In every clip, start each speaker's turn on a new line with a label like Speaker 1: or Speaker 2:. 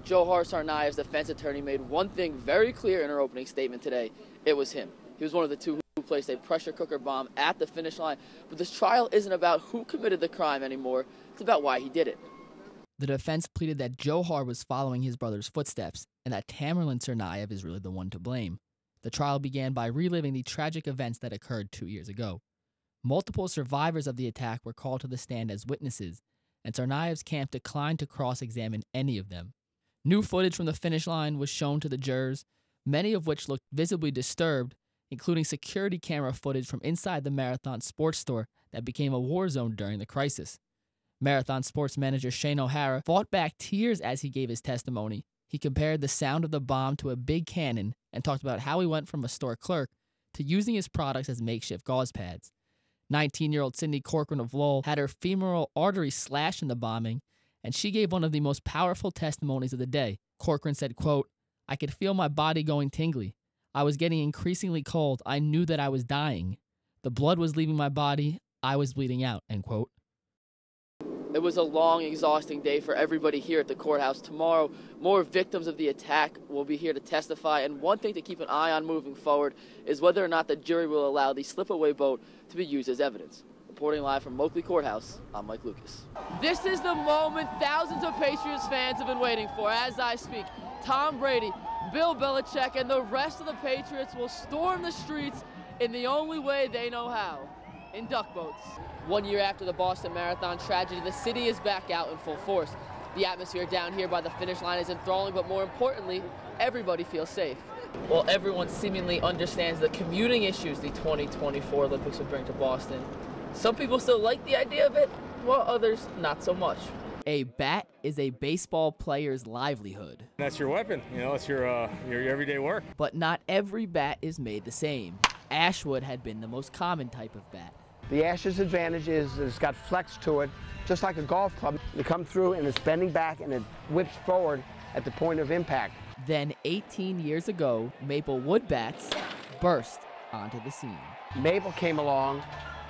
Speaker 1: Johar Tsarnaev's defense attorney made one thing very clear in her opening statement today. It was him. He was one of the two who placed a pressure cooker bomb at the finish line. But this trial isn't about who committed the crime anymore. It's about why he did it. The defense pleaded that Johar was following his brother's footsteps and that Tamerlan Tsarnaev is really the one to blame. The trial began by reliving the tragic events that occurred 2 years ago. Multiple survivors of the attack were called to the stand as witnesses, and Tsarnaev's camp declined to cross-examine any of them. New footage from the finish line was shown to the jurors, many of which looked visibly disturbed, including security camera footage from inside the Marathon sports store that became a war zone during the crisis. Marathon sports manager Shane O'Hara fought back tears as he gave his testimony. He compared the sound of the bomb to a big cannon and talked about how he went from a store clerk to using his products as makeshift gauze pads. 19-year-old Sydney Corcoran of Lowell had her femoral artery slashed in the bombing, and she gave one of the most powerful testimonies of the day. Corcoran said, quote, "I could feel my body going tingly. I was getting increasingly cold. I knew that I was dying. The blood was leaving my body. I was bleeding out," end quote. It was a long, exhausting day for everybody here at the courthouse. Tomorrow, more victims of the attack will be here to testify, and one thing to keep an eye on moving forward is whether or not the jury will allow the slip-away boat to be used as evidence. Reporting live from Oakley Courthouse, I'm Mike Lucas. This is the moment thousands of Patriots fans have been waiting for. As I speak, Tom Brady, Bill Belichick, and the rest of the Patriots will storm the streets in the only way they know how, in duck boats. 1 year after the Boston Marathon tragedy, the city is back out in full force. The atmosphere down here by the finish line is enthralling, but more importantly, everybody feels safe. While everyone seemingly understands the commuting issues the 2024 Olympics will bring to Boston, some people still like the idea of it, while others not so much. A bat is a baseball player's livelihood.
Speaker 2: That's your weapon, you know, it's your everyday work.
Speaker 1: But not every bat is made the same. Ashwood had been the most common type of bat.
Speaker 3: The Ash's advantage is that it's got flex to it, just like a golf club. You come through and it's bending back and it whips forward at the point of impact.
Speaker 1: Then 18 years ago, maple wood bats burst onto the scene.
Speaker 3: Maple came along,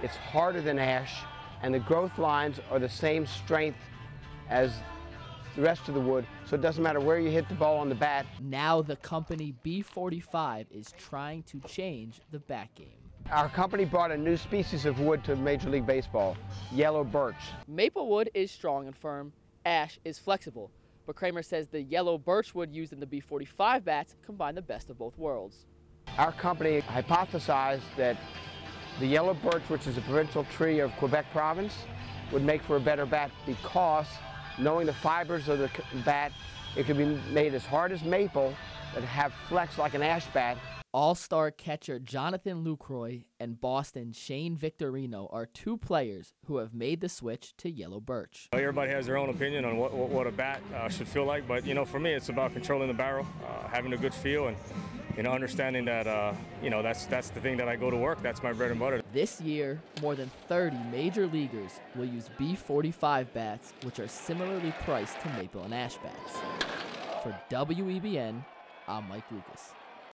Speaker 3: it's harder than ash, and the growth lines are the same strength as the rest of the wood, so it doesn't matter where you hit the ball on the bat.
Speaker 1: Now the company B45 is trying to change the bat game.
Speaker 3: Our company brought a new species of wood to Major League Baseball, yellow birch.
Speaker 1: Maple wood is strong and firm, ash is flexible, but Kramer says the yellow birch wood used in the B45 bats combine the best of both worlds.
Speaker 3: Our company hypothesized that the yellow birch, which is a provincial tree of Quebec province, would make for a better bat because, knowing the fibers of the bat, it could be made as hard as maple but have flex like an ash bat.
Speaker 1: All-star catcher Jonathan Lucroy and Boston Shane Victorino are two players who have made the switch to yellow birch.
Speaker 2: Everybody has their own opinion on what a bat should feel like, but you know, for me, it's about controlling the barrel, having a good feel, and you know, understanding that you know, that's the thing that I go to work. That's my bread and butter.
Speaker 1: This year, more than 30 major leaguers will use B45 bats, which are similarly priced to maple and ash bats. For WEBN, I'm Mike Lucas.